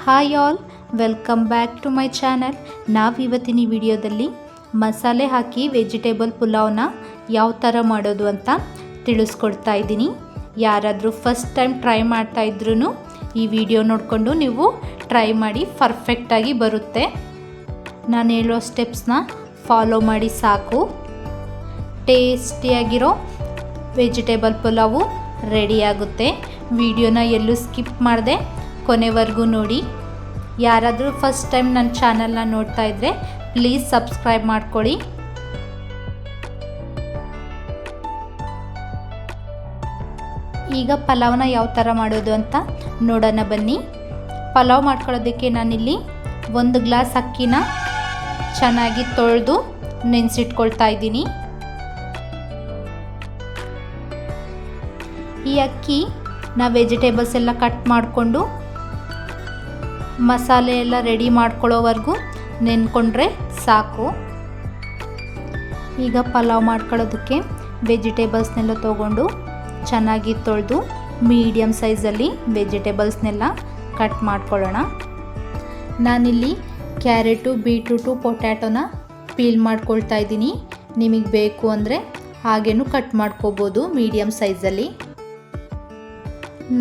Hi all, welcome back to my channel. ನಾವಿವತ್ತಿನ ಈ ವಿಡಿಯೋದಲ್ಲಿ ಮಸಾಲೆ ಹಾಕಿ ವೆಜಿಟೇಬಲ್ ಪುಲಾವ್ನ ಯಾವ ಥರ ಮಾಡೋದು ಅಂತ ತಿಳಿಸ್ಕೊಡ್ತಾ ಇದ್ದೀನಿ. ಯಾರಾದರೂ ಫಸ್ಟ್ ಟೈಮ್ ಟ್ರೈ ಮಾಡ್ತಾ ಇದ್ರೂ ಈ ವಿಡಿಯೋ ನೋಡಿಕೊಂಡು ನೀವು ಟ್ರೈ ಮಾಡಿ, ಪರ್ಫೆಕ್ಟಾಗಿ ಬರುತ್ತೆ. ನಾನು ಹೇಳೋ ಸ್ಟೆಪ್ಸ್ನ ಫಾಲೋ ಮಾಡಿ ಸಾಕು. ಟೇಸ್ಟಿಯಾಗಿರೋ ವೆಜಿಟೇಬಲ್ ಪುಲಾವು ರೆಡಿಯಾಗುತ್ತೆ. ವಿಡಿಯೋನ ಎಲ್ಲೂ ಸ್ಕಿಪ್ ಮಾಡದೆ ಕೊನೆವರೆಗೂ ನೋಡಿ. ಯಾರಾದರೂ ಫಸ್ಟ್ ಟೈಮ್ ನನ್ನ ಚಾನಲ್ನ ನೋಡ್ತಾ ಇದ್ದರೆ ಪ್ಲೀಸ್ ಸಬ್ಸ್ಕ್ರೈಬ್ ಮಾಡ್ಕೊಳ್ಳಿ. ಈಗ ಪಲಾವ್ನ ಯಾವ ಥರ ಮಾಡೋದು ಅಂತ ನೋಡೋಣ ಬನ್ನಿ. ಪಲಾವ್ ಮಾಡ್ಕೊಳ್ಳೋದಕ್ಕೆ ನಾನಿಲ್ಲಿ 1 ಗ್ಲಾಸ್ ಅಕ್ಕಿನ ಚೆನ್ನಾಗಿ ತೊಳೆದು ನೆನೆಸಿಟ್ಕೊಳ್ತಾ ಇದ್ದೀನಿ. ಈ ಅಕ್ಕಿ ನಾವು ವೆಜಿಟೇಬಲ್ಸ್ ಎಲ್ಲ ಕಟ್ ಮಾಡಿಕೊಂಡು ಮಸಾಲೆ ಎಲ್ಲ ರೆಡಿ ಮಾಡ್ಕೊಳ್ಳೋವರೆಗೂ ನೆನ್ಕೊಂಡ್ರೆ ಸಾಕು. ಈಗ ಪಲಾವ್ ಮಾಡ್ಕೊಳ್ಳೋದಕ್ಕೆ ವೆಜಿಟೇಬಲ್ಸ್ನೆಲ್ಲ ತೊಗೊಂಡು ಚೆನ್ನಾಗಿ ತೊಳೆದು ಮೀಡಿಯಮ್ ಸೈಜಲ್ಲಿ ವೆಜಿಟೇಬಲ್ಸ್ನೆಲ್ಲ ಕಟ್ ಮಾಡ್ಕೊಳ್ಳೋಣ. ನಾನಿಲ್ಲಿ ಕ್ಯಾರೆಟು, ಬೀಟ್ರೂಟು, ಪೊಟ್ಯಾಟೋನ ಪೀಲ್ ಮಾಡ್ಕೊಳ್ತಾ ಇದ್ದೀನಿ. ನಿಮಗೆ ಬೇಕು ಅಂದರೆ ಹಾಗೇನೂ ಕಟ್ ಮಾಡ್ಕೋಬೋದು ಮೀಡಿಯಮ್ ಸೈಜಲ್ಲಿ.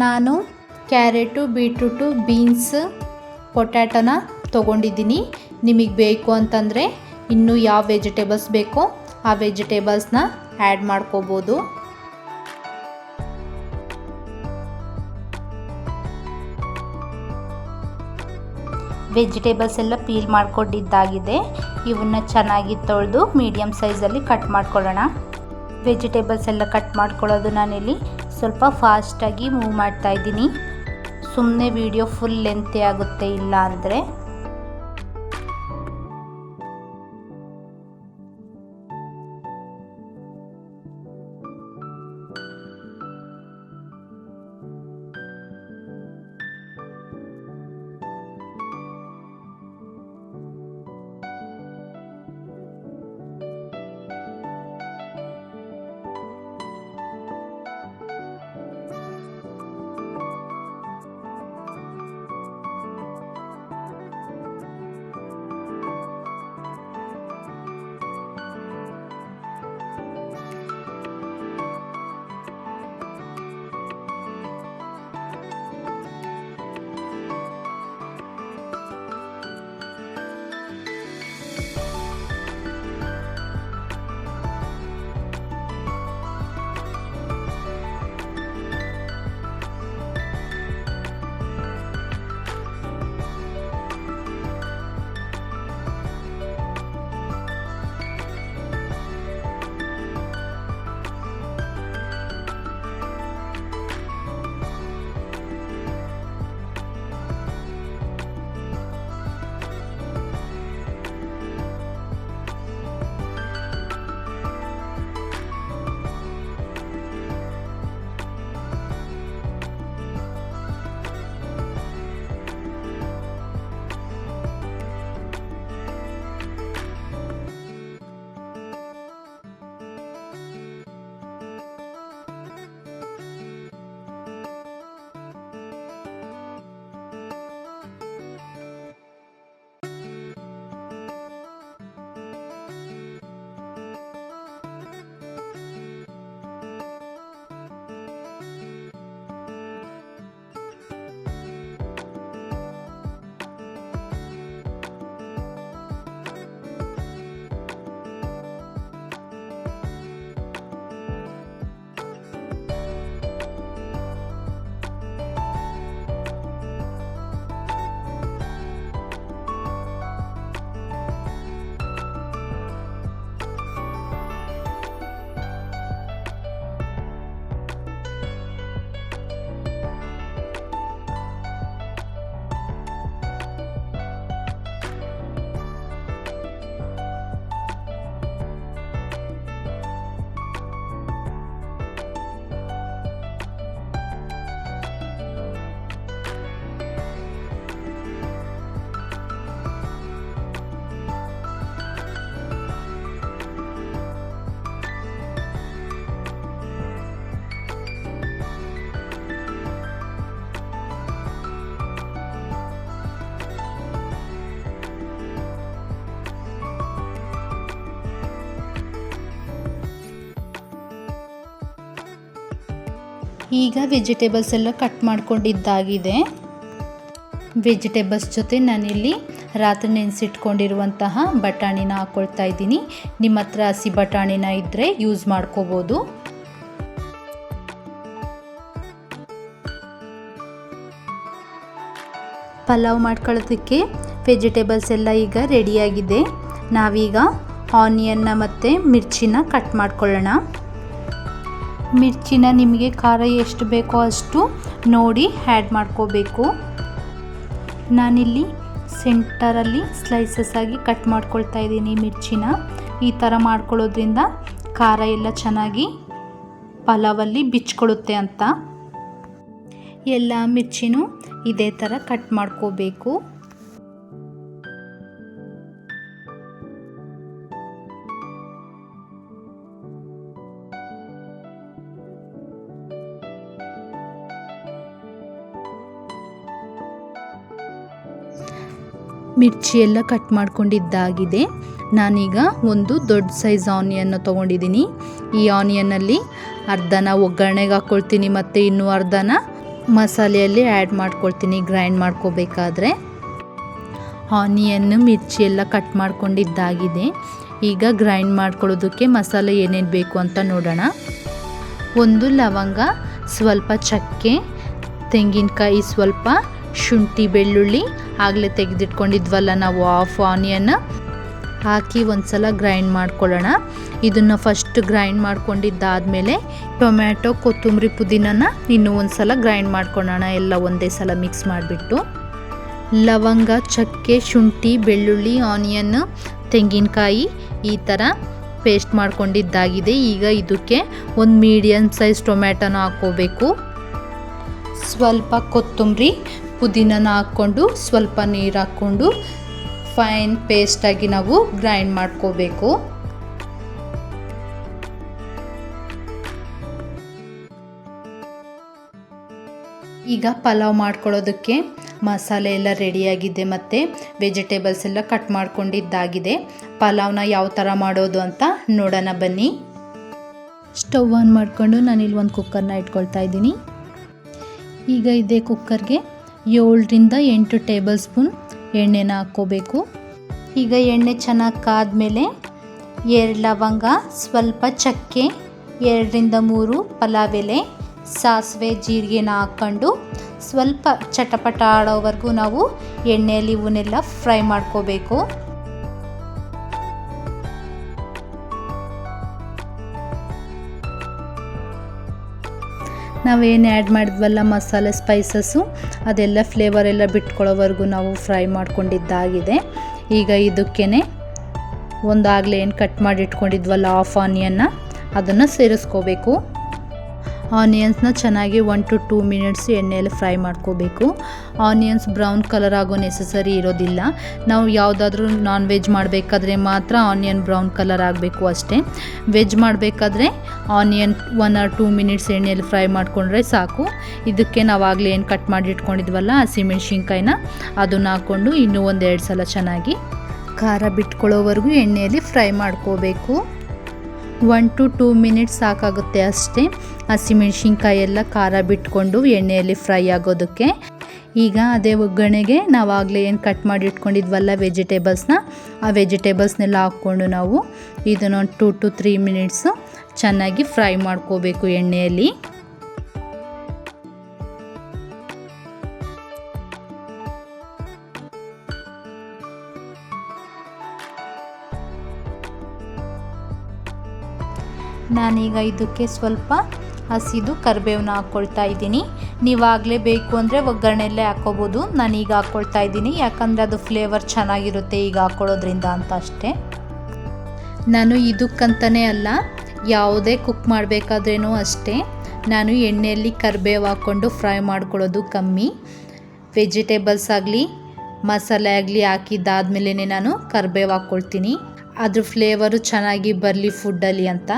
ನಾನು ಕ್ಯಾರೆಟು, ಬೀಟ್ರೂಟು, ಬೀನ್ಸ್, ಪೊಟ್ಯಾಟೋನ ತೊಗೊಂಡಿದ್ದೀನಿ. ನಿಮಗೆ ಬೇಕು ಅಂತಂದರೆ ಇನ್ನೂ ಯಾವ ವೆಜಿಟೇಬಲ್ಸ್ ಬೇಕೋ ಆ ವೆಜಿಟೇಬಲ್ಸ್ನ ಆ್ಯಡ್ ಮಾಡ್ಕೋಬೋದು. ವೆಜಿಟೇಬಲ್ಸ್ ಎಲ್ಲ ಪೀಲ್ ಮಾಡ್ಕೊಂಡಿದ್ದಾಗಿದೆ. ಇವನ್ನ ಚೆನ್ನಾಗಿ ತೊಳೆದು ಮೀಡಿಯಮ್ ಸೈಜಲ್ಲಿ ಕಟ್ ಮಾಡ್ಕೊಳ್ಳೋಣ. ವೆಜಿಟೇಬಲ್ಸ್ ಎಲ್ಲ ಕಟ್ ಮಾಡ್ಕೊಳ್ಳೋದು ನಾನಿಲ್ಲಿ ಸ್ವಲ್ಪ ಫಾಸ್ಟಾಗಿ ಮೂವ್ ಮಾಡ್ತಾ ಇದ್ದೀನಿ. ಸುಮ್ಮನೆ ವಿಡಿಯೋ ಫುಲ್ ಲೆಂತಿ ಆಗುತ್ತೆ ಇಲ್ಲ ಅಂದರೆ. ಈಗ ವೆಜಿಟೇಬಲ್ಸ್ ಎಲ್ಲ ಕಟ್ ಮಾಡ್ಕೊಂಡಿದ್ದಾಗಿದೆ. ವೆಜಿಟೇಬಲ್ಸ್ ಜೊತೆ ನಾನಿಲ್ಲಿ ರಾತ್ರಿ ನೆನೆಸಿಟ್ಕೊಂಡಿರುವಂತಹ ಬಟಾಣಿನ ಹಾಕ್ಕೊಳ್ತಾ ಇದ್ದೀನಿ. ನಿಮ್ಮ ಹತ್ರ ಹಸಿ ಬಟಾಣಿನ ಇದ್ದರೆ ಯೂಸ್ ಮಾಡ್ಕೋಬೋದು. ಪಲಾವ್ ಮಾಡ್ಕೊಳ್ಳೋದಕ್ಕೆ ವೆಜಿಟೇಬಲ್ಸ್ ಎಲ್ಲ ಈಗ ರೆಡಿಯಾಗಿದೆ. ನಾವೀಗ ಆನಿಯನ್ನ ಮತ್ತು ಮಿರ್ಚಿನ ಕಟ್ ಮಾಡ್ಕೊಳ್ಳೋಣ. ಮಿರ್ಚಿನ ನಿಮಗೆ ಖಾರ ಎಷ್ಟು ಬೇಕೋ ಅಷ್ಟು ನೋಡಿ ಆ್ಯಡ್ ಮಾಡ್ಕೋಬೇಕು. ನಾನಿಲ್ಲಿ ಸೆಂಟರಲ್ಲಿ ಸ್ಲೈಸಸ್ ಆಗಿ ಕಟ್ ಮಾಡ್ಕೊಳ್ತಾ ಇದ್ದೀನಿ ಮಿರ್ಚಿನ. ಈ ಥರ ಮಾಡ್ಕೊಳ್ಳೋದ್ರಿಂದ ಖಾರ ಎಲ್ಲ ಚೆನ್ನಾಗಿ ಪಲಾವಲ್ಲಿ ಬಿಚ್ಕೊಳ್ಳುತ್ತೆ ಅಂತ. ಎಲ್ಲ ಮಿರ್ಚಿನೂ ಇದೇ ಥರ ಕಟ್ ಮಾಡ್ಕೋಬೇಕು. ಮಿರ್ಚಿ ಎಲ್ಲ ಕಟ್ ಮಾಡ್ಕೊಂಡಿದ್ದಾಗಿದೆ. ನಾನೀಗ ಒಂದು ದೊಡ್ಡ ಸೈಜ್ ಆನಿಯನ್ನು ತೊಗೊಂಡಿದ್ದೀನಿ. ಈ ಆನಿಯನ್ನಲ್ಲಿ ಅರ್ಧನ ಒಗ್ಗರಣೆಗೆ ಹಾಕ್ಕೊಳ್ತೀನಿ ಮತ್ತು ಇನ್ನೂ ಅರ್ಧನ ಮಸಾಲೆಯಲ್ಲಿ ಆ್ಯಡ್ ಮಾಡ್ಕೊಳ್ತೀನಿ ಗ್ರೈಂಡ್ ಮಾಡ್ಕೋಬೇಕಾದ್ರೆ. ಆನಿಯನ್ನು ಮಿರ್ಚಿ ಎಲ್ಲ ಕಟ್ ಮಾಡ್ಕೊಂಡಿದ್ದಾಗಿದೆ. ಈಗ ಗ್ರೈಂಡ್ ಮಾಡ್ಕೊಳ್ಳೋದಕ್ಕೆ ಮಸಾಲೆ ಏನೇನು ಬೇಕು ಅಂತ ನೋಡೋಣ. ಒಂದು ಲವಂಗ, ಸ್ವಲ್ಪ ಚಕ್ಕೆ, ತೆಂಗಿನಕಾಯಿ ಸ್ವಲ್ಪ, ಶುಂಠಿ ಬೆಳ್ಳುಳ್ಳಿ ಆಗಲೇ ತೆಗೆದಿಟ್ಕೊಂಡಿದ್ವಲ್ಲ ನಾವು ಹಾಫ್ ಆನಿಯನ್ ಹಾಕಿ ಒಂದು ಸಲ ಗ್ರೈಂಡ್ ಮಾಡ್ಕೊಳ್ಳೋಣ. ಇದನ್ನು ಫಸ್ಟ್ ಗ್ರೈಂಡ್ ಮಾಡ್ಕೊಂಡಿದ್ದಾದಮೇಲೆ ಟೊಮ್ಯಾಟೊ, ಕೊತ್ತಂಬರಿ, ಪುದೀನನ ಇನ್ನೂ ಒಂದು ಸಲ ಗ್ರೈಂಡ್ ಮಾಡ್ಕೊಳ್ಳೋಣ. ಎಲ್ಲ ಒಂದೇ ಸಲ ಮಿಕ್ಸ್ ಮಾಡಿಬಿಟ್ಟು ಲವಂಗ, ಚಕ್ಕೆ, ಶುಂಠಿ, ಬೆಳ್ಳುಳ್ಳಿ, ಆನಿಯನ್, ತೆಂಗಿನಕಾಯಿ ಈ ಥರ ಪೇಸ್ಟ್ ಮಾಡ್ಕೊಂಡಿದ್ದಾಗಿದೆ. ಈಗ ಇದಕ್ಕೆ ಒಂದು ಮೀಡಿಯಮ್ ಸೈಜ್ ಟೊಮ್ಯಾಟೊನ ಹಾಕ್ಕೋಬೇಕು. ಸ್ವಲ್ಪ ಕೊತ್ತಂಬರಿ, ಪುದೀನನ ಹಾಕ್ಕೊಂಡು ಸ್ವಲ್ಪ ನೀರು ಹಾಕ್ಕೊಂಡು ಫೈನ್ ಪೇಸ್ಟಾಗಿ ನಾವು ಗ್ರೈಂಡ್ ಮಾಡ್ಕೋಬೇಕು. ಈಗ ಪಲಾವ್ ಮಾಡ್ಕೊಳ್ಳೋದಕ್ಕೆ ಮಸಾಲೆ ಎಲ್ಲ ರೆಡಿಯಾಗಿದೆ ಮತ್ತು ವೆಜಿಟೇಬಲ್ಸ್ ಎಲ್ಲ ಕಟ್ ಮಾಡ್ಕೊಂಡಿದ್ದಾಗಿದೆ. ಪಲಾವ್ನ ಯಾವ ಥರ ಮಾಡೋದು ಅಂತ ನೋಡೋಣ ಬನ್ನಿ. ಸ್ಟವ್ ಆನ್ ಮಾಡಿಕೊಂಡು ನಾನಿಲ್ಲಿ ಒಂದು ಕುಕ್ಕರ್ನ ಇಟ್ಕೊಳ್ತಾ ಇದ್ದೀನಿ. ಈಗ ಇದೇ ಕುಕ್ಕರ್ಗೆ 7ರಿಂದ 8 ಟೇಬಲ್ ಸ್ಪೂನ್ ಎಣ್ಣೆನ ಹಾಕ್ಕೋಬೇಕು. ಈಗ ಎಣ್ಣೆ ಚೆನ್ನಾಗಿ ಕಾದ್ಮೇಲೆ 2 ಲವಂಗ, ಸ್ವಲ್ಪ ಚಕ್ಕೆ, 2ರಿಂದ 3 ಪಲಾವ್ ಎಲೆ, ಸಾಸಿವೆ, ಜೀರಿಗೆನ ಹಾಕ್ಕೊಂಡು ಸ್ವಲ್ಪ ಚಟಪಟ ಆಡೋವರೆಗೂ ನಾವು ಎಣ್ಣೆಯಲ್ಲಿ ಇವನ್ನೆಲ್ಲ ಫ್ರೈ ಮಾಡ್ಕೋಬೇಕು. ನಾವೇನು ಆ್ಯಡ್ ಮಾಡಿದ್ವಲ್ಲ ಮಸಾಲೆ ಸ್ಪೈಸಸ್ಸು ಅದೆಲ್ಲ ಫ್ಲೇವರ್ ಎಲ್ಲ ಬಿಟ್ಕೊಳ್ಳೋವರೆಗೂ ನಾವು ಫ್ರೈ ಮಾಡ್ಕೊಂಡಿದ್ದಾಗಿದೆ. ಈಗ ಇದಕ್ಕೇ ಒಂದಾಗಲೇ ಏನು ಕಟ್ ಮಾಡಿ ಇಟ್ಕೊಂಡಿದ್ವಲ್ಲ ಹಾಫ್ ಆನಿಯನ್ನ ಅದನ್ನು ಸೇರಿಸ್ಕೋಬೇಕು. ಆನಿಯನ್ಸ್ನ ಚೆನ್ನಾಗಿ 1 to 2 ಮಿನಿಟ್ಸ್ ಎಣ್ಣೆಯಲ್ಲಿ ಫ್ರೈ ಮಾಡ್ಕೋಬೇಕು. ಆನಿಯನ್ಸ್ ಬ್ರೌನ್ ಕಲರ್ ಆಗೋ ನೆಸಸರಿ ಇರೋದಿಲ್ಲ. ನಾವು ಯಾವುದಾದ್ರೂ ನಾನ್ ವೆಜ್ ಮಾಡಬೇಕಾದ್ರೆ ಮಾತ್ರ ಆನಿಯನ್ ಬ್ರೌನ್ ಕಲರ್ ಆಗಬೇಕು ಅಷ್ಟೇ. ವೆಜ್ ಮಾಡಬೇಕಾದ್ರೆ ಆನಿಯನ್ 1 or 2 ಮಿನಿಟ್ಸ್ ಎಣ್ಣೆಯಲ್ಲಿ ಫ್ರೈ ಮಾಡಿಕೊಂಡ್ರೆ ಸಾಕು. ಇದಕ್ಕೆ ನಾವಾಗಲೇ ಏನು ಕಟ್ ಮಾಡಿ ಇಟ್ಕೊಂಡಿದ್ವಲ್ಲ ಹಸಿಮೆಣ್ಸಿನ್ಕಾಯಿನ ಅದನ್ನು ಹಾಕ್ಕೊಂಡು ಇನ್ನೂ 1-2 ಸಲ ಚೆನ್ನಾಗಿ ಖಾರ ಬಿಟ್ಕೊಳ್ಳೋವರೆಗೂ ಎಣ್ಣೆಯಲ್ಲಿ ಫ್ರೈ ಮಾಡ್ಕೋಬೇಕು. 1 to 2 ಮಿನಿಟ್ಸ್ ಸಾಕಾಗುತ್ತೆ ಅಷ್ಟೇ ಹಸಿಮೆಣ್ಸಿನ್ಕಾಯಿ ಎಲ್ಲ ಖಾರ ಬಿಟ್ಕೊಂಡು ಎಣ್ಣೆಯಲ್ಲಿ ಫ್ರೈ ಆಗೋದಕ್ಕೆ. ಈಗ ಅದೇ ಒಗ್ಗರಣೆಗೆ ನಾವಾಗಲೇ ಏನು ಕಟ್ ಮಾಡಿ ಇಟ್ಕೊಂಡಿದ್ವಲ್ಲ ವೆಜಿಟೇಬಲ್ಸ್ನ ಆ ವೆಜಿಟೇಬಲ್ಸ್ನೆಲ್ಲ ಹಾಕ್ಕೊಂಡು ನಾವು ಇದನ್ನು 2 to 3 ಮಿನಿಟ್ಸು ಚೆನ್ನಾಗಿ ಫ್ರೈ ಮಾಡ್ಕೋಬೇಕು ಎಣ್ಣೆಯಲ್ಲಿ. ನಾನೀಗ ಇದಕ್ಕೆ ಸ್ವಲ್ಪ ಹಸಿದು ಕರಿಬೇವನ್ನ ಹಾಕ್ಕೊಳ್ತಾ ಇದ್ದೀನಿ. ನೀವಾಗಲೇ ಬೇಕು ಅಂದರೆ ಒಗ್ಗರಣೆಯಲ್ಲೇ ಹಾಕ್ಕೋಬೋದು. ನಾನೀಗ ಹಾಕ್ಕೊಳ್ತಾ ಇದ್ದೀನಿ ಯಾಕಂದರೆ ಅದು ಫ್ಲೇವರ್ ಚೆನ್ನಾಗಿರುತ್ತೆ ಈಗ ಹಾಕ್ಕೊಳ್ಳೋದ್ರಿಂದ ಅಂತ ಅಷ್ಟೇ. ನಾನು ಇದಕ್ಕಂತಲೇ ಅಲ್ಲ ಯಾವುದೇ ಕುಕ್ ಮಾಡಬೇಕಾದ್ರೇನೂ ಅಷ್ಟೇ ನಾನು ಎಣ್ಣೆಯಲ್ಲಿ ಕರಿಬೇವು ಹಾಕ್ಕೊಂಡು ಫ್ರೈ ಮಾಡ್ಕೊಳ್ಳೋದು ಕಮ್ಮಿ. ವೆಜಿಟೇಬಲ್ಸ್ ಆಗಲಿ ಮಸಾಲೆ ಆಗಲಿ ಹಾಕಿದ್ದಾದ್ಮೇಲೆ ನಾನು ಕರಿಬೇವು ಹಾಕ್ಕೊಳ್ತೀನಿ. ಅದ್ರ ಫ್ಲೇವರು ಚೆನ್ನಾಗಿ ಬರಲಿ ಫುಡ್ಡಲ್ಲಿ ಅಂತ.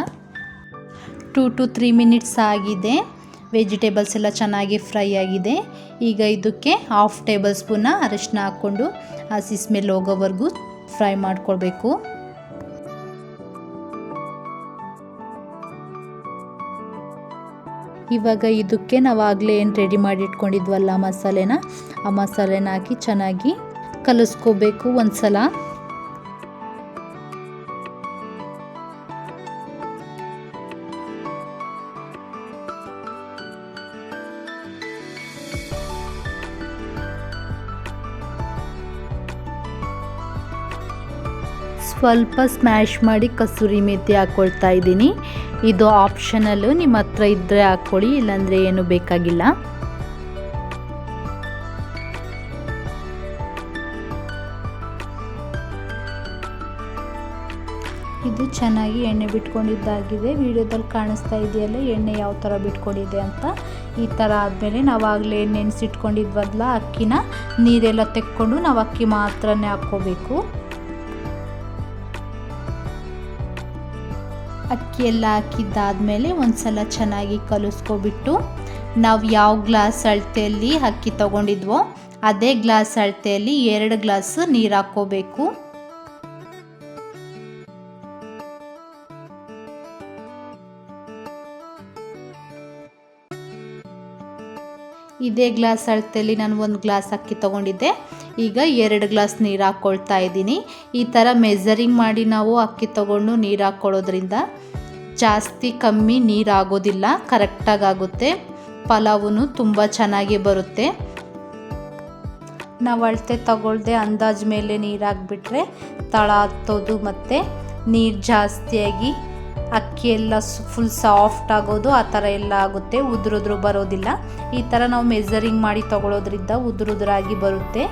2 to 3 ಮಿನಿಟ್ಸ್ ಆಗಿದೆ. ವೆಜಿಟೇಬಲ್ಸ್ ಎಲ್ಲ ಚೆನ್ನಾಗಿ ಫ್ರೈ ಆಗಿದೆ. ಈಗ ಇದಕ್ಕೆ 1/2 ಟೇಬಲ್ ಸ್ಪೂನ ಅರಿಶಿನ ಹಾಕ್ಕೊಂಡು ಹಸಿ ಸ್ಮೆಲ್ ಹೋಗೋವರೆಗೂ ಫ್ರೈ ಮಾಡ್ಕೊಳ್ಬೇಕು. ಇವಾಗ ಇದಕ್ಕೆ ನಾವು ಆಗಲೇ ಏನು ರೆಡಿ ಮಾಡಿ ಇಟ್ಕೊಂಡಿದ್ವಲ್ಲ ಮಸಾಲೆನ, ಆ ಮಸಾಲೆನ ಹಾಕಿ ಚೆನ್ನಾಗಿ ಕಲಿಸ್ಕೋಬೇಕು ಒಂದು ಸಲ. ಸ್ವಲ್ಪ ಸ್ಮ್ಯಾಶ್ ಮಾಡಿ ಕಸೂರಿ ಮೇಥಿ ಹಾಕ್ಕೊಳ್ತಾ ಇದ್ದೀನಿ. ಇದು ಆಪ್ಷನಲ್ಲು, ನಿಮ್ಮ ಹತ್ರ ಇದ್ದರೆ ಹಾಕ್ಕೊಳ್ಳಿ, ಇಲ್ಲಾಂದರೆ ಏನು ಬೇಕಾಗಿಲ್ಲ. ಇದು ಚೆನ್ನಾಗಿ ಎಣ್ಣೆ ಬಿಟ್ಕೊಂಡಿದ್ದಾಗಿದೆ. ವಿಡಿಯೋದಲ್ಲಿ ಕಾಣಿಸ್ತಾ ಇದೆಯಲ್ಲ ಎಣ್ಣೆ ಯಾವ ಥರ ಬಿಟ್ಕೊಂಡಿದೆ ಅಂತ. ಈ ಥರ ಆದಮೇಲೆ ನಾವಾಗಲೇ ನೆನೆಸಿಟ್ಕೊಂಡಿದ್ವಲ್ಲ ಅಕ್ಕಿನ, ನೀರೆಲ್ಲ ತೆಕ್ಕೊಂಡು ನಾವು ಅಕ್ಕಿ ಮಾತ್ರನೇ ಹಾಕ್ಕೋಬೇಕು. ಅಕ್ಕಿ ಎಲ್ಲ ಹಾಕಿದ್ದಾದಮೇಲೆ ಒಂದು ಸಲ ಚೆನ್ನಾಗಿ ಕಲಿಸ್ಕೊಬಿಟ್ಟು, ನಾವು ಯಾವ ಗ್ಲಾಸ್ ಅಳತೆಯಲ್ಲಿ ಅಕ್ಕಿ ತೊಗೊಂಡಿದ್ವೋ ಅದೇ ಗ್ಲಾಸ್ ಅಳತೆಯಲ್ಲಿ 2 ಗ್ಲಾಸ್ ನೀರು ಹಾಕ್ಕೋಬೇಕು. ಇದೇ ಗ್ಲಾಸ್ ಅಳತೆಯಲ್ಲಿ ನಾನು 1 ಗ್ಲಾಸ್ ಅಕ್ಕಿ ತೊಗೊಂಡಿದ್ದೆ. ಈಗ 2 ಗ್ಲಾಸ್ ನೀರು ಹಾಕ್ಕೊಳ್ತಾ ಇದ್ದೀನಿ. ಈ ಥರ ಮೆಜರಿಂಗ್ ಮಾಡಿ ನಾವು ಅಕ್ಕಿ ತೊಗೊಂಡು ನೀರು ಹಾಕ್ಕೊಳ್ಳೋದ್ರಿಂದ ಜಾಸ್ತಿ ಕಮ್ಮಿ ನೀರು ಆಗೋದಿಲ್ಲ, ಕರೆಕ್ಟಾಗಿ ಆಗುತ್ತೆ. ಪಲಾವು ತುಂಬ ಚೆನ್ನಾಗಿ ಬರುತ್ತೆ. ನಾವು ಅಳತೆ ತಗೊಳ್ದೆ ಅಂದಾಜು ಮೇಲೆ ನೀರು ಹಾಕ್ಬಿಟ್ರೆ ತಳ ಹತ್ತೋದು ಮತ್ತು ನೀರು ಜಾಸ್ತಿಯಾಗಿ ಅಕ್ಕಿ ಎಲ್ಲ ಫುಲ್ ಸಾಫ್ಟ್ ಆಗೋದು ಆ ಥರ ಎಲ್ಲ ಆಗುತ್ತೆ, ಉದುರುದ್ರು ಬರೋದಿಲ್ಲ. ಈ ಥರ ನಾವು ಮೆಜರಿಂಗ್ ಮಾಡಿ ತಗೊಳ್ಳೋದ್ರಿಂದ ಉದುರಾಗಿ ಬರುತ್ತೆ.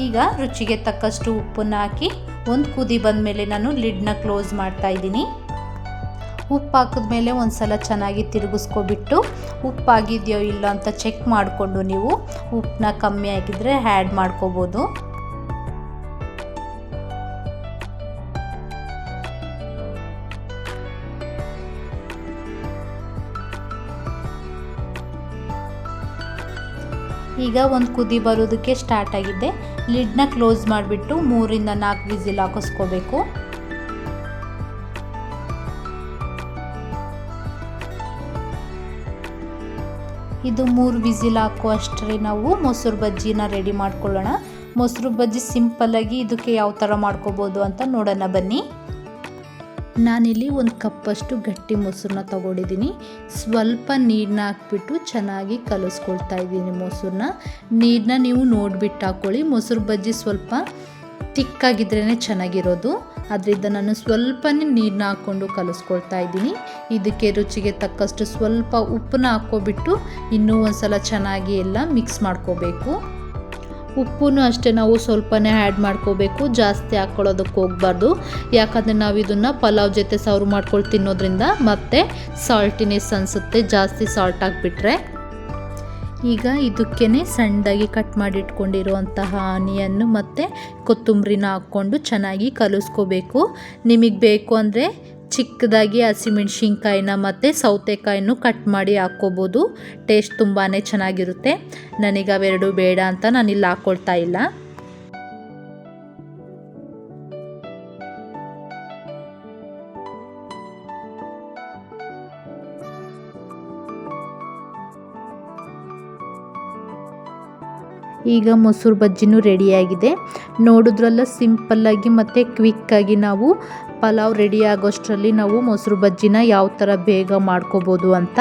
ಈಗ ರುಚಿಗೆ ತಕ್ಕಷ್ಟು ಉಪ್ಪನ್ನು ಹಾಕಿ ಒಂದು ಕುದಿ ಬಂದಮೇಲೆ ನಾನು ಲಿಡ್ನ ಕ್ಲೋಸ್ ಮಾಡ್ತಾ ಇದ್ದೀನಿ. ಉಪ್ಪು ಹಾಕಿದ್ಮೇಲೆ ಒಂದು ಸಲ ಚೆನ್ನಾಗಿ ತಿರುಗಿಸ್ಕೊಬಿಟ್ಟು ಉಪ್ಪಾಗಿದೆಯೋ ಇಲ್ಲ ಅಂತ ಚೆಕ್ ಮಾಡಿಕೊಂಡು ನೀವು ಉಪ್ಪನ್ನ ಕಮ್ಮಿ ಆಗಿದ್ದರೆ ಆ್ಯಡ್ ಮಾಡ್ಕೋಬೋದು. ಈಗ ಒಂದು ಕುದಿ ಬರೋದಕ್ಕೆ ಸ್ಟಾರ್ಟ್ ಆಗಿದೆ. ಲಿಡ್ನ ಕ್ಲೋಸ್ ಮಾಡಿಬಿಟ್ಟು 3 ಇಂದ 4 ವಿಸಿಲ್ ಹಾಕಿಸ್ಕೋಬೇಕು. ಇದು 3 ವಿಸಿಲ್ ಹಾಕೋ ಅಷ್ಟರಲ್ಲಿ ನಾವು ಮೊಸರು ಬಜ್ಜಿನ ರೆಡಿ ಮಾಡ್ಕೊಳ್ಳೋಣ. ಮೊಸರು ಬಜ್ಜಿ ಸಿಂಪಲ್ಲಾಗಿ ಇದಕ್ಕೆ ಯಾವ ಥರ ಮಾಡ್ಕೋಬೋದು ಅಂತ ನೋಡೋಣ ಬನ್ನಿ. ನಾನಿಲ್ಲಿ 1 ಕಪ್ಪಷ್ಟು ಗಟ್ಟಿ ಮೊಸರನ್ನ ತಗೊಂಡಿದ್ದೀನಿ. ಸ್ವಲ್ಪ ನೀರನ್ನ ಹಾಕ್ಬಿಟ್ಟು ಚೆನ್ನಾಗಿ ಕಲಿಸ್ಕೊಳ್ತಾ ಇದ್ದೀನಿ ಮೊಸರನ್ನ. ನೀರನ್ನ ನೀವು ನೋಡಿಬಿಟ್ಟು ಹಾಕ್ಕೊಳ್ಳಿ. ಮೊಸರು ಬಜ್ಜಿ ಸ್ವಲ್ಪ ತಿಕ್ಕಾಗಿದ್ರೇ ಚೆನ್ನಾಗಿರೋದು, ಅದರಿಂದ ನಾನು ಸ್ವಲ್ಪನೇ ನೀರನ್ನ ಹಾಕ್ಕೊಂಡು ಕಲಿಸ್ಕೊಳ್ತಾ ಇದ್ದೀನಿ. ಇದಕ್ಕೆ ರುಚಿಗೆ ತಕ್ಕಷ್ಟು ಸ್ವಲ್ಪ ಉಪ್ಪನ್ನ ಹಾಕ್ಕೊಬಿಟ್ಟು ಇನ್ನೂ ಒಂದು ಸಲ ಚೆನ್ನಾಗಿ ಎಲ್ಲ ಮಿಕ್ಸ್ ಮಾಡ್ಕೋಬೇಕು. ಉಪ್ಪು ಅಷ್ಟೇ ನಾವು ಸ್ವಲ್ಪನೇ ಆ್ಯಡ್ ಮಾಡ್ಕೋಬೇಕು, ಜಾಸ್ತಿ ಹಾಕ್ಕೊಳ್ಳೋದಕ್ಕೆ ಹೋಗಬಾರ್ದು. ಯಾಕಂದರೆ ನಾವು ಇದನ್ನು ಪಲಾವ್ ಜೊತೆ ಸರ್ವ್ ಮಾಡ್ಕೊಂಡು ತಿನ್ನೋದ್ರಿಂದ ಮತ್ತೆ ಸಾಲ್ಟಿನೆಸ್ ಅನಿಸುತ್ತೆ ಜಾಸ್ತಿ ಸಾಲ್ಟ್ ಹಾಕ್ಬಿಟ್ರೆ. ಈಗ ಇದಕ್ಕೇ ಸಣ್ಣದಾಗಿ ಕಟ್ ಮಾಡಿ ಇಟ್ಕೊಂಡಿರುವಂತಹ ಆನಿಯನ್ನು ಮತ್ತು ಕೊತ್ತಂಬರಿನ ಹಾಕ್ಕೊಂಡು ಚೆನ್ನಾಗಿ ಕಲಿಸ್ಕೋಬೇಕು. ನಿಮಗೆ ಬೇಕು ಅಂದರೆ ಚಿಕ್ಕದಾಗಿ ಹಸಿಮೆಣ್ಸಿನ್ಕಾಯಿನ ಮತ್ತು ಸೌತೆಕಾಯಿನೂ ಕಟ್ ಮಾಡಿ ಹಾಕ್ಕೋಬೋದು. ಟೇಸ್ಟ್ ತುಂಬಾ ಚೆನ್ನಾಗಿರುತ್ತೆ. ನನಗೆ ಅವೆರಡು ಬೇಡ ಅಂತ ನಾನಿಲ್ಲಿ ಹಾಕ್ಕೊಳ್ತಾ ಇಲ್ಲ. ಈಗ ಮೊಸರು ಬಜ್ಜಿನೂ ರೆಡಿಯಾಗಿದೆ. ನೋಡಿದ್ರಲ್ಲ ಸಿಂಪಲ್ಲಾಗಿ ಮತ್ತು ಕ್ವಿಕ್ಕಾಗಿ ನಾವು ಪಲಾವ್ ರೆಡಿ ಆಗೋಷ್ಟರಲ್ಲಿ ನಾವು ಮೊಸರು ಬಜ್ಜಿನ ಯಾವ ಥರ ಬೇಗ ಮಾಡ್ಕೋಬೋದು ಅಂತ.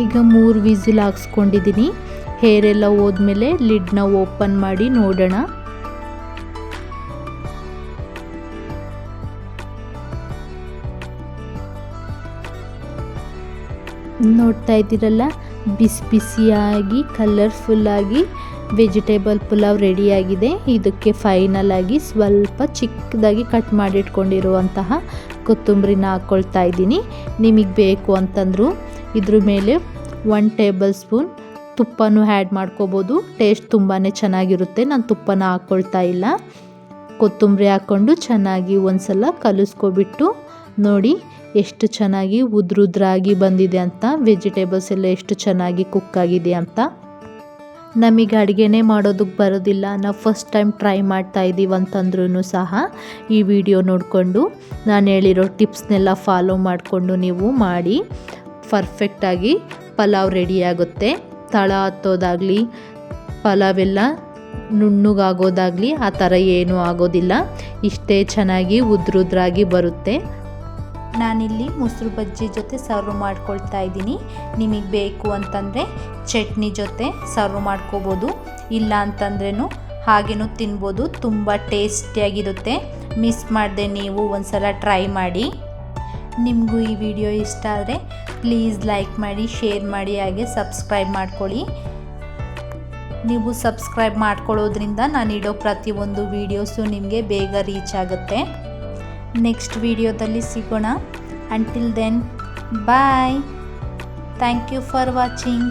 ಈಗ 3 ವಿಸಿಲ್ ಹಾಕ್ಸ್ಕೊಂಡಿದ್ದೀನಿ. ಹೇರೆಲ್ಲ ಹೋದ್ಮೇಲೆ ಲಿಡ್ನ ಓಪನ್ ಮಾಡಿ ನೋಡೋಣ. ನೋಡ್ತಾ ಇದ್ದೀರಲ್ಲ, ಬಿಸಿ ಬಿಸಿಯಾಗಿ ಕಲರ್ಫುಲ್ಲಾಗಿ ವೆಜಿಟೇಬಲ್ ಪುಲಾವ್ ರೆಡಿಯಾಗಿದೆ. ಇದಕ್ಕೆ ಫೈನಲ್ ಆಗಿ ಸ್ವಲ್ಪ ಚಿಕ್ಕದಾಗಿ ಕಟ್ ಮಾಡಿಟ್ಕೊಂಡಿರುವಂತಹ ಕೊತ್ತಂಬರಿನ ಹಾಕ್ಕೊಳ್ತಾ ಇದ್ದೀನಿ. ನಿಮಗೆ ಬೇಕು ಅಂತಂದ್ರು ಇದ್ರ ಮೇಲೆ 1 ಟೇಬಲ್ ಸ್ಪೂನ್ ತುಪ್ಪನೂ ಆ್ಯಡ್ ಮಾಡ್ಕೋಬೋದು. ಟೇಸ್ಟ್ ತುಂಬಾ ಚೆನ್ನಾಗಿರುತ್ತೆ. ನಾನು ತುಪ್ಪನ ಹಾಕ್ಕೊಳ್ತಾ ಇಲ್ಲ. ಕೊತ್ತಂಬರಿ ಹಾಕ್ಕೊಂಡು ಚೆನ್ನಾಗಿ ಒಂದ್ಸಲ ಕಲಿಸ್ಕೊಬಿಟ್ಟು ನೋಡಿ ಎಷ್ಟು ಚೆನ್ನಾಗಿ ಉದ್ರಾಗಿ ಬಂದಿದೆ ಅಂತ, ವೆಜಿಟೇಬಲ್ಸ್ ಎಲ್ಲ ಎಷ್ಟು ಚೆನ್ನಾಗಿ ಕುಕ್ ಆಗಿದೆ ಅಂತ. ನಮಗೆ ಅಡುಗೆನೇ ಮಾಡೋದಕ್ಕೆ ಬರೋದಿಲ್ಲ, ನಾವು ಫಸ್ಟ್ ಟೈಮ್ ಟ್ರೈ ಮಾಡ್ತಾ ಇದ್ದೀವಿ ಅಂತಂದ್ರೂ ಸಹ ಈ ವಿಡಿಯೋ ನೋಡಿಕೊಂಡು ನಾನು ಹೇಳಿರೋ ಟಿಪ್ಸ್ನೆಲ್ಲ ಫಾಲೋ ಮಾಡಿಕೊಂಡು ನೀವು ಮಾಡಿ ಪರ್ಫೆಕ್ಟಾಗಿ ಪಲಾವ್ ರೆಡಿಯಾಗುತ್ತೆ. ತಳ ಹತ್ತೋದಾಗಲಿ ಪಲಾವೆಲ್ಲ ನುಣ್ಣಗಾಗೋದಾಗಲಿ ಆ ಥರ ಏನೂ ಆಗೋದಿಲ್ಲ. ಇಷ್ಟೇ ಚೆನ್ನಾಗಿ ಉದ್ರಾಗಿ ಬರುತ್ತೆ. ನಾನಿಲ್ಲಿ ಮೊಸರು ಬಜ್ಜಿ ಜೊತೆ ಸರ್ವ್ ಮಾಡ್ಕೊಳ್ತಾ ಇದ್ದೀನಿ. ನಿಮಗೆ ಬೇಕು ಅಂತಂದರೆ ಚಟ್ನಿ ಜೊತೆ ಸರ್ವ್ ಮಾಡ್ಕೋಬೋದು, ಇಲ್ಲ ಅಂತಂದ್ರೂ ಹಾಗೇನೂ ತಿನ್ಬೋದು. ತುಂಬ ಟೇಸ್ಟಿಯಾಗಿರುತ್ತೆ. ಮಿಸ್ ಮಾಡದೆ ನೀವು ಒಂದ್ಸಲ ಟ್ರೈ ಮಾಡಿ. ನಿಮಗೂ ಈ ವಿಡಿಯೋ ಇಷ್ಟ ಆದರೆ ಪ್ಲೀಸ್ ಲೈಕ್ ಮಾಡಿ, ಶೇರ್ ಮಾಡಿ, ಹಾಗೆ ಸಬ್ಸ್ಕ್ರೈಬ್ ಮಾಡ್ಕೊಳ್ಳಿ. ನೀವು ಸಬ್ಸ್ಕ್ರೈಬ್ ಮಾಡ್ಕೊಳ್ಳೋದ್ರಿಂದ ನಾನಿಡೋ ಪ್ರತಿಯೊಂದು ವೀಡಿಯೋಸು ನಿಮಗೆ ಬೇಗ ರೀಚ್ ಆಗುತ್ತೆ. ನೆಕ್ಸ್ಟ್ ವಿಡಿಯೋದಲ್ಲಿ ಸಿಗೋಣ. Until then bye. Thank you for watching.